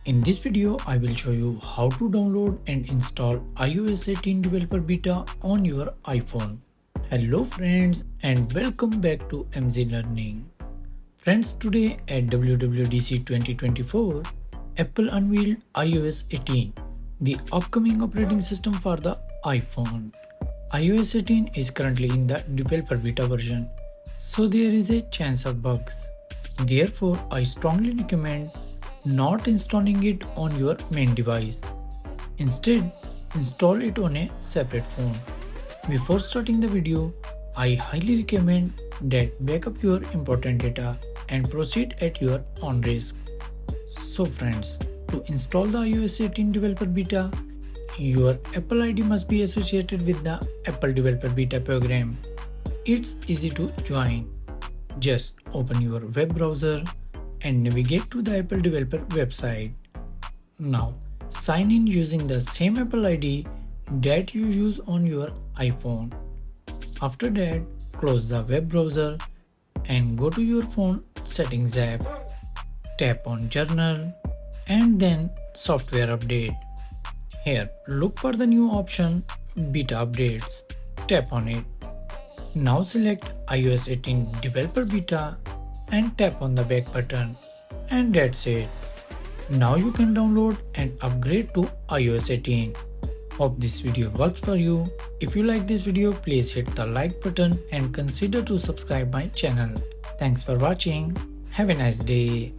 In this video, I will show you how to download and install iOS 18 Developer Beta on your iPhone. Hello friends and welcome back to MZ Learning. Friends, today at WWDC 2024, Apple unveiled iOS 18, the upcoming operating system for the iPhone. iOS 18 is currently in the developer beta version, so there is a chance of bugs. Therefore, I strongly recommend not installing it on your main device. Instead, install it on a separate phone. Before starting the video, I highly recommend that backup your important data and proceed at your own risk. So friends, to install the iOS 18 Developer Beta, your Apple ID must be associated with the Apple Developer Beta program. It's easy to join. Just open your web browser and navigate to the Apple Developer website. Now, sign in using the same Apple ID that you use on your iPhone. After that, close the web browser and go to your phone settings app. Tap on Journal and then Software Update. Here, look for the new option Beta Updates. Tap on it. Now select iOS 18 Developer Beta and tap on the back button, and that's it. Now you can download and upgrade to iOS 18. Hope this video works for you. If you like this video, please hit the like button and consider to subscribe my channel. Thanks for watching. Have a nice day.